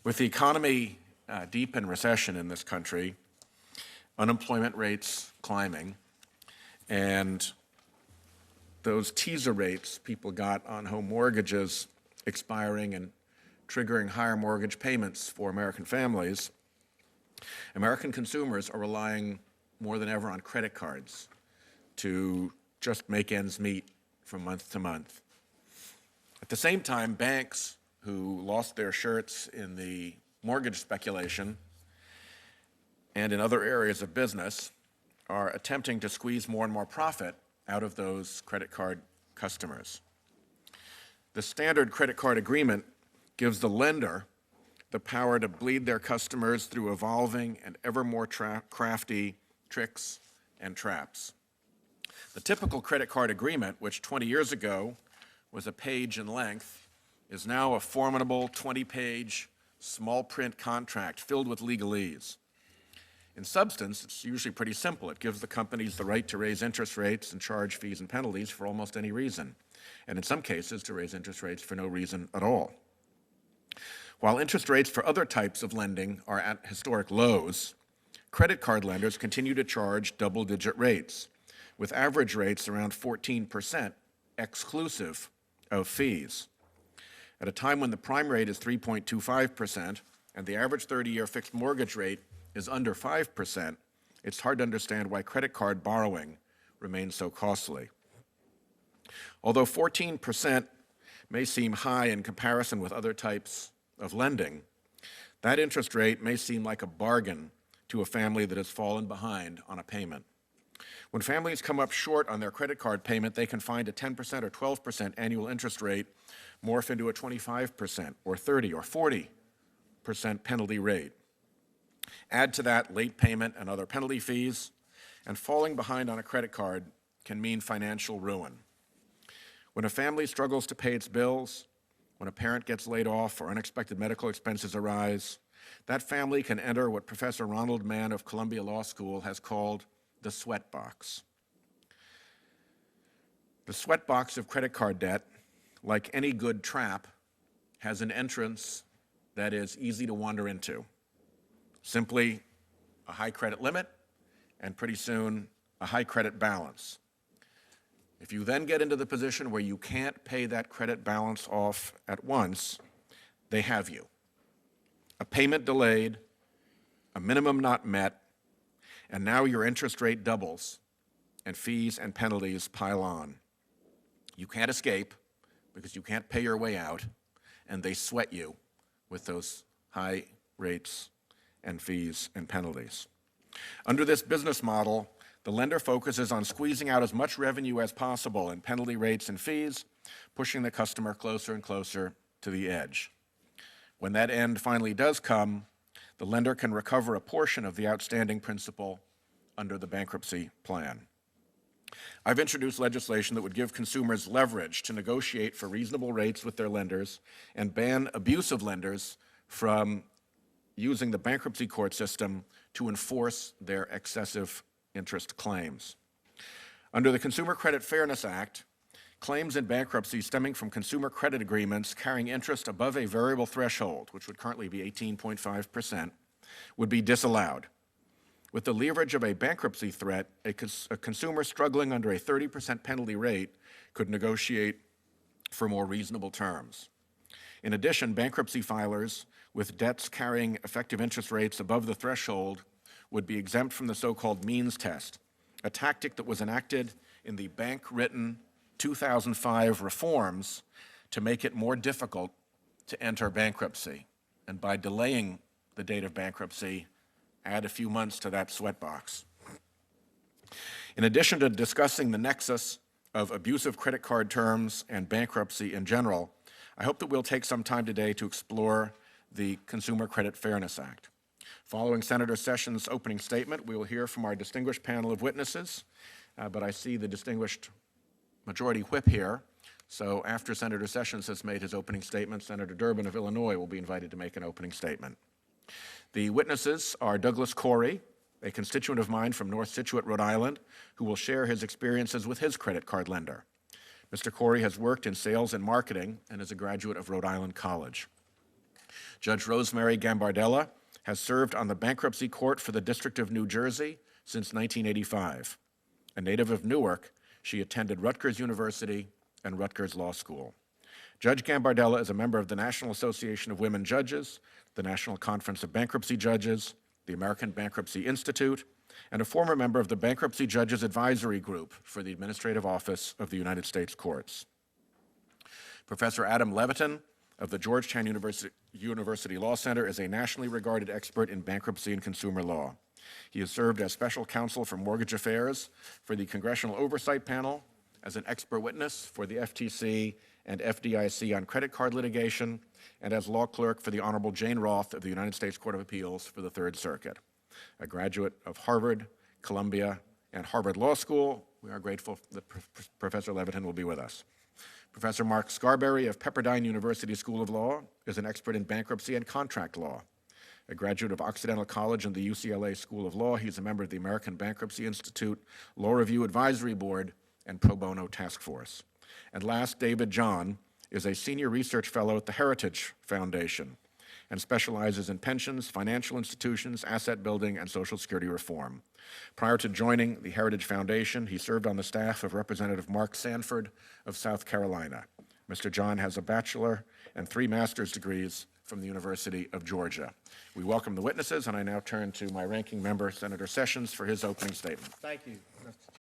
With the economy deep in recession in this country, unemployment rates climbing, and those teaser rates people got on home mortgages expiring and triggering higher mortgage payments for American families, American consumers are relying more than ever on credit cards to just make ends meet from month to month. At the same time, banks who lost their shirts in the mortgage speculation and in other areas of business are attempting to squeeze more and more profit out of those credit card customers. The standard credit card agreement gives the lender the power to bleed their customers through evolving and ever more crafty tricks and traps. The typical credit card agreement, which 20 years ago was a page in length, is now a formidable 20-page small print contract filled with legalese. In substance, it's usually pretty simple. It gives the companies the right to raise interest rates and charge fees and penalties for almost any reason, and in some cases to raise interest rates for no reason at all. While interest rates for other types of lending are at historic lows, credit card lenders continue to charge double-digit rates, with average rates around 14% exclusive of fees. At a time when the prime rate is 3.25% and the average 30-year fixed mortgage rate is under 5%, it's hard to understand why credit card borrowing remains so costly. Although 14% may seem high in comparison with other types of lending, that interest rate may seem like a bargain to a family that has fallen behind on a payment. When families come up short on their credit card payment, they can find a 10% or 12% annual interest rate morph into a 25% or 30 or 40% penalty rate. Add to that late payment and other penalty fees, and falling behind on a credit card can mean financial ruin. When a family struggles to pay its bills, when a parent gets laid off or unexpected medical expenses arise, that family can enter what Professor Ronald Mann of Columbia Law School has called the sweat box. The sweat box of credit card debt, like any good trap, has an entrance that is easy to wander into. Simply a high credit limit, and pretty soon a high credit balance. If you then get into the position where you can't pay that credit balance off at once, they have you. A payment delayed, a minimum not met, and now your interest rate doubles, and fees and penalties pile on. You can't escape because you can't pay your way out, and they sweat you with those high rates and fees and penalties. Under this business model, the lender focuses on squeezing out as much revenue as possible in penalty rates and fees, pushing the customer closer and closer to the edge. When that end finally does come, the lender can recover a portion of the outstanding principal under the bankruptcy plan. I've introduced legislation that would give consumers leverage to negotiate for reasonable rates with their lenders and ban abusive lenders from using the bankruptcy court system to enforce their excessive interest claims. Under the Consumer Credit Fairness Act, claims in bankruptcy stemming from consumer credit agreements carrying interest above a variable threshold, which would currently be 18.5%, would be disallowed. With the leverage of a bankruptcy threat, a consumer struggling under a 30% penalty rate could negotiate for more reasonable terms. In addition, bankruptcy filers with debts carrying effective interest rates above the threshold would be exempt from the so-called means test, a tactic that was enacted in the bank-written 2005 reforms to make it more difficult to enter bankruptcy, and by delaying the date of bankruptcy, add a few months to that sweat box. In addition to discussing the nexus of abusive credit card terms and bankruptcy in general, I hope that we'll take some time today to explore the Consumer Credit Fairness Act. Following Senator Sessions' opening statement, we will hear from our distinguished panel of witnesses, but I see the distinguished Majority Whip here, so after Senator Sessions has made his opening statement, Senator Durbin of Illinois will be invited to make an opening statement. The witnesses are Douglas Corey, a constituent of mine from North Scituate, Rhode Island, who will share his experiences with his credit card lender. Mr. Corey has worked in sales and marketing and is a graduate of Rhode Island College. Judge Rosemary Gambardella has served on the Bankruptcy Court for the District of New Jersey since 1985. A native of Newark, she attended Rutgers University and Rutgers Law School. Judge Gambardella is a member of the National Association of Women Judges, the National Conference of Bankruptcy Judges, the American Bankruptcy Institute, and a former member of the Bankruptcy Judges Advisory Group for the Administrative Office of the United States Courts. Professor Adam Levitin of the Georgetown University Law Center is a nationally regarded expert in bankruptcy and consumer law. He has served as special counsel for mortgage affairs for the Congressional Oversight Panel, as an expert witness for the FTC and FDIC on credit card litigation, and as law clerk for the Honorable Jane Roth of the United States Court of Appeals for the Third Circuit. A graduate of Harvard, Columbia, and Harvard Law School, we are grateful that Professor Levitin will be with us. Professor Mark Scarberry of Pepperdine University School of Law is an expert in bankruptcy and contract law. A graduate of Occidental College and the UCLA School of Law, he's a member of the American Bankruptcy Institute Law Review Advisory Board and Pro Bono Task Force. And last, David John is a senior research fellow at the Heritage Foundation and specializes in pensions, financial institutions, asset building, and Social Security reform. Prior to joining the Heritage Foundation, he served on the staff of Representative Mark Sanford of South Carolina. Mr. John has a bachelor and 3 master's degrees from the University of Georgia. We welcome the witnesses, and I now turn to my ranking member, Senator Sessions, for his opening statement. Thank you, Mr.